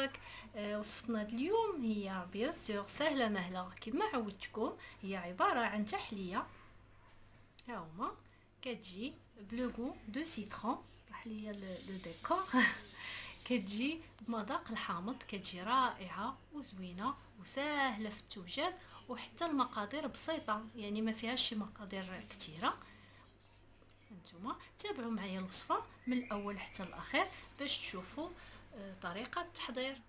معاك. وصفتنا اليوم هي بيان سور سهله مهله كما عودتكم. هي عباره عن تحليه، ها هما كتجي بلوغو دو سيترون، تحليه لو ديكور كتجي بمذاق الحامض، كتجي رائعه وزوينه وسهله في التوجد، وحتى المقادير بسيطه، يعني ما فيهاش شي مقادير كثيره. انتما تابعوا معايا الوصفه من الاول حتى الاخير باش تشوفوا طريقه التحضير.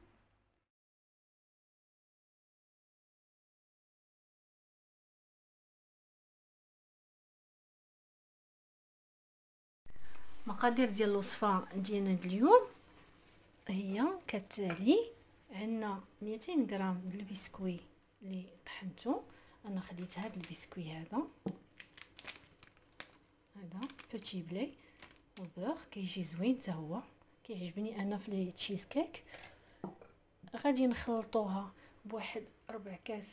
مقادير ديال الوصفه ديالنا اليوم هي كالتالي: عندنا 200 غرام ديال البسكوي اللي طحنته. انا خديت هذا البسكوي هذا بوتي بلي وبور، كيجي زوين حتى هو، كيعجبني انا في لي تشيز كيك. غادي نخلطوها بواحد 4 كاس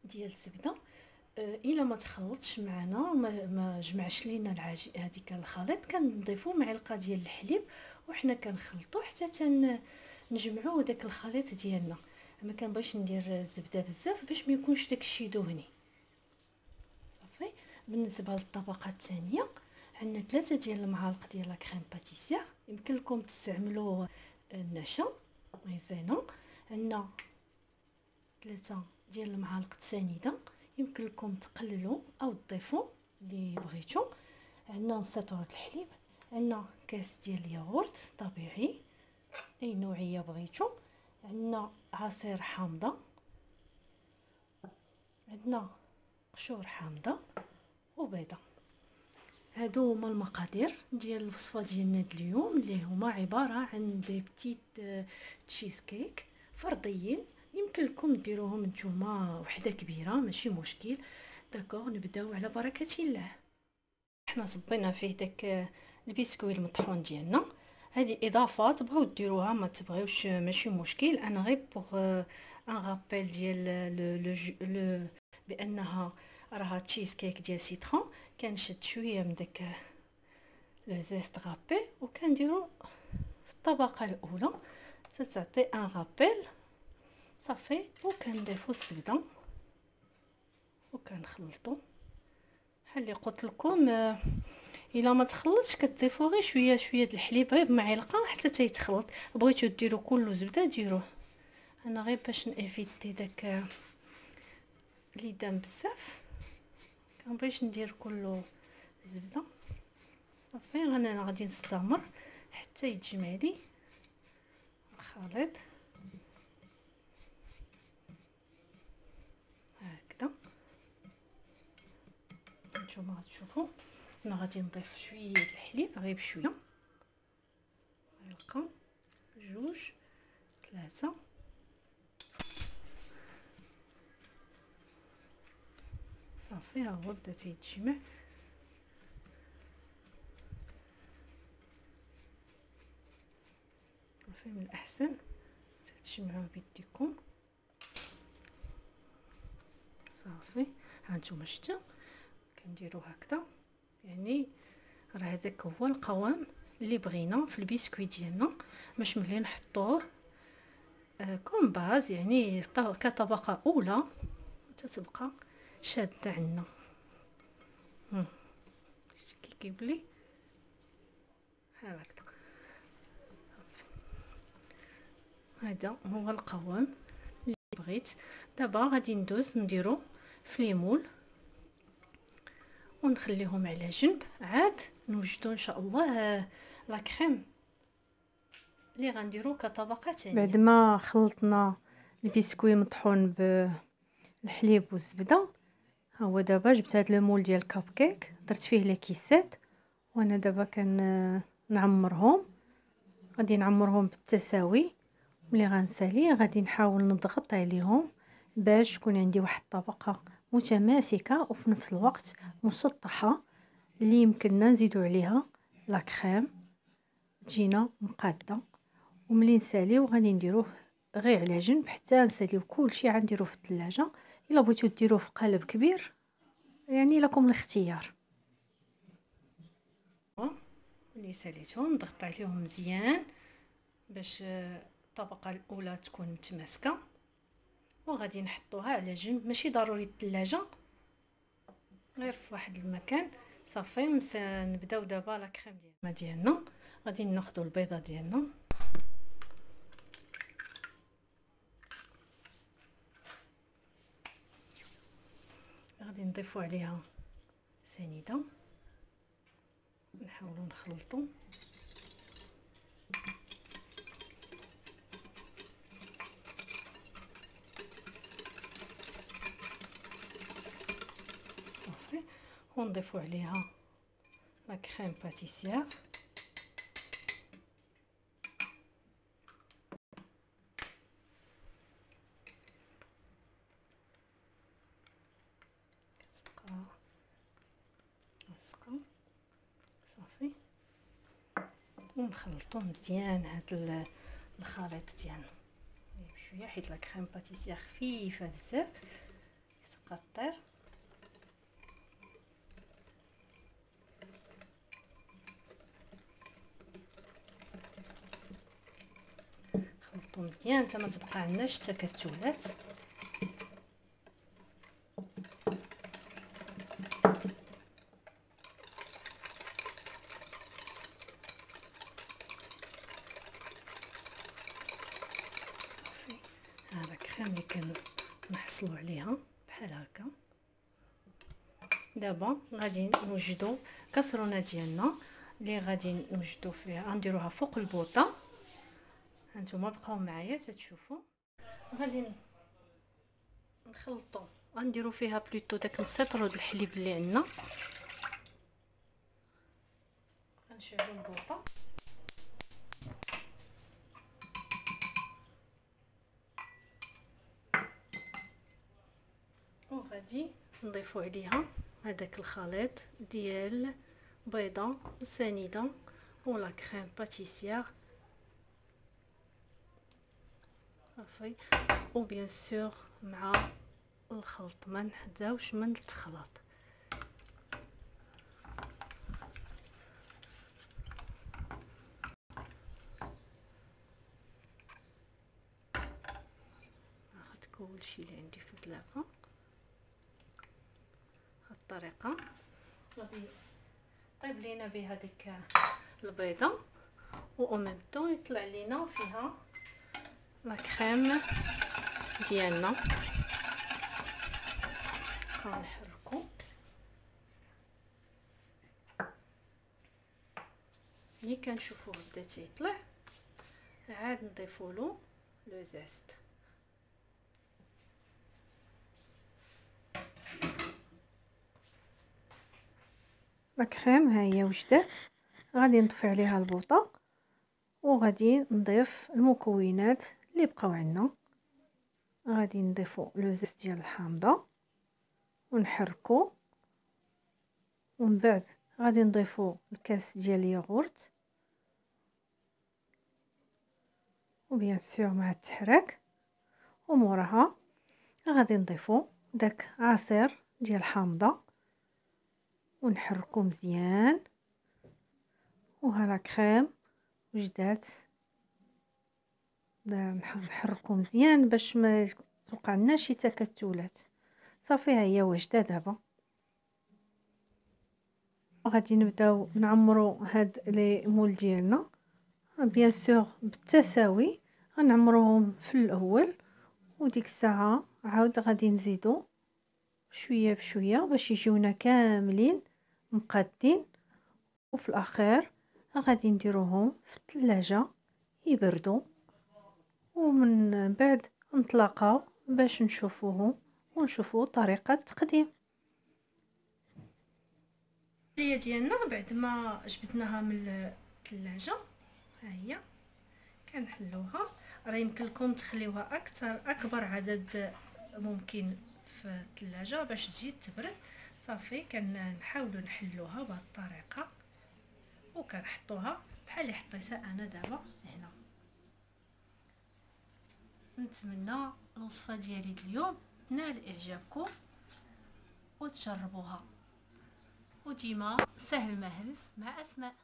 ديال الزبده. الا ما تخلطش معنا ما جمعش لينا هذيك الخليط، كنضيفوا معلقه ديال الحليب وحنا كنخلطوا حتى نجمعوا داك الخليط ديالنا. ما كنبغيش ندير الزبده بزاف باش ما يكونش داكشي دهني. صافي. بالنسبه للطبقه الثانيه عندنا 3 ديال المعالق ديال لا كريم باتيسير، يمكن لكم تستعملوا النشا مايزينا. عندنا 3 ديال المعالق سنيده، يمكن لكم تقللوا او تضيفوا اللي بغيتو. عندنا سطور الحليب، عندنا كاس ديال الياغورت طبيعي اي نوعيه بغيتو، عندنا عصير حامضه، عندنا قشور حامضه وبيضه. هادو هما المقادير ديال الوصفه ديالنا اليوم، اللي هما عباره عن دي بتيت تشيز كيك فرديين. يمكن لكم ديروهم نتوما وحده كبيره ماشي مشكل. داكوغ، نبداو على بركه الله. حنا صبينا فيه داك البسكوي المطحون ديالنا. هذه اضافات تبغيو ديروها ما تبغيوش ماشي مشكل. انا غير بوغ ان رابيل ديال لو بانها راها تشيز كيك ديال سيترون، كنشد شويه من داك لو زيست غابي وكنديرو في الطبقه الاولى تعطي ان رابيل. صافي. وكنضيفو الزبده وكنخلطو بحال اللي قلت لكم. الا ما تخلطش كتضيفوا غير شويه شويه د الحليب غير بمعلقه حتى تيتخلط. بغيتو ديروا كله زبده ديروه. انا غير باش نيفيتي داك اللي دام بزاف كنبغيش ندير كله زبده. صافي. انا غادي نستمر حتى يتجمع لي الخليط هكذا. نتوما غتشوفوا انا غادي نضيف شويه د الحليب غير بشويه، معلقه، 2، 3. صافي. ها هو بدا تيتجمع. صافي. من الاحسن تجمعوه بيديكم. صافي. ها نتوما شفتوا كنديروا هكذا، يعني راه هذاك هو القوام اللي بغينا في البسكويت ديالنا باش ملي نحطوه كوم باز، يعني كطبقه اولى تتبقى شاده عندنا. كي كيبلي بحال هكذا. هذا هو القوام اللي بغيت. دابا غادي ندوز نديرو في ليمول ونخليهم على جنب، عاد نوجدوا ان شاء الله لا كريم اللي غنديرو كطبقه ثانيه. بعد ما خلطنا البسكوي مطحون بالحليب والزبده، ها هو دابا جبت هذا المول ديال الكاب كيك درت فيه لي كيسات، وانا دابا نعمرهم. غادي نعمرهم بالتساوي. ملي غنسالي غادي نحاول نضغط عليهم باش تكون عندي واحد الطبقه متماسكه وفي نفس الوقت مسطحه، اللي يمكننا نزيدو عليها لا كريم تجينا مقاده. وملي نساليو غادي نديروه غير على جنب حتى نساليو كلشي، عاد نديروه في الثلاجه. الا بغيتو ديروه في قالب كبير يعني لكم الاختيار. ملي ساليتهم نضغط عليهم مزيان باش الطبقه الاولى تكون متماسكه، وغادي نحطوها على جنب. ماشي ضروري الثلاجه، غير في واحد المكان صافي. نبداو دابا لا كريم ديالنا. غادي ناخذوا البيضه ديالنا، غادي نضيفوا عليها سنيده، نحاولوا نخلطوا. صافي، ونضيفوا عليها لا كريم باتيسير. صافي، ونخلطوا مزيان هاد الخليط ديالنا بشويه، حيت لا كريم باتيسير خفيفه بزاف كتبقى طير. خلطوا مزيان حتى ما تبقى عندناش تكتلات. هذا كريم اللي كنحصلوا عليها بحال هكا. دابا غادي نوجدوا كاسرونه ديالنا اللي غادي نوجدوا فيها، غنديروها فوق البوطه. هانتوما بقاو معايا تتشوفوا. غادي نخلطوا، غنديروا فيها بلوتو داك السطر د الحليب اللي عندنا. غنشعلوا البوطه، وغادي نضيفوا عليها هذاك الخليط ديال بيضه وسنيده ولا كريم باتيسير. صافي، وبيان سور مع الخلط، ما نحداوش من التخلط. ناخذ كلشي اللي عندي في الزلافه بهذه الطريقه. غادي طيب لينا بها ديك البيضه، و ميم طون يطلع لينا فيها لا كريم ديالنا. غنحركو ملي كنشوفوه بدا تيطلع، عاد نضيفوا له لو زيست. لا كريم ها هي وجدات. غادي نطفي عليها البوطه، وغادي نضيف المكونات اللي بقاو عندنا. غادي نضيفوا لو زيت ديال الحامضه ونحركو، ومن بعد غادي نضيفوا الكاس ديال الياغورت، وبيان سور مع التحراك. وموراها غادي نضيفوا داك عصير ديال الحامضه ونحركو مزيان. وها لا كريم وجدات. نحركو مزيان باش ما توقع لنا شي تكتلات. صافي، ها هي واجده دابا. غادي نبداو نعمرو هاد لي مول ديالنا بيان سور بالتساوي. غنعمروهم في الاول، وديك الساعه عاود غادي نزيدو شويه بشويه باش يجيونا كاملين مقادين. وفي الاخير غادي نديروهم في الثلاجه يبردوا، ومن بعد نتلاقاو باش نشوفوهم ونشوفوا طريقه التقديم ديالنا. بعد ما جبدناها من الثلاجه، ها هي كنحلوها. راه يمكن لكم تخليوها اكبر عدد ممكن في الثلاجه باش تجي تبرد. صافي، كنحاولوا نحلوها بهذه الطريقه، وكنحطوها بحال اللي حطيتها انا دابا هنا. نتمنى الوصفه ديالي اليوم تنال اعجابكم وتجربوها، وديما سهل مهل مع اسماء.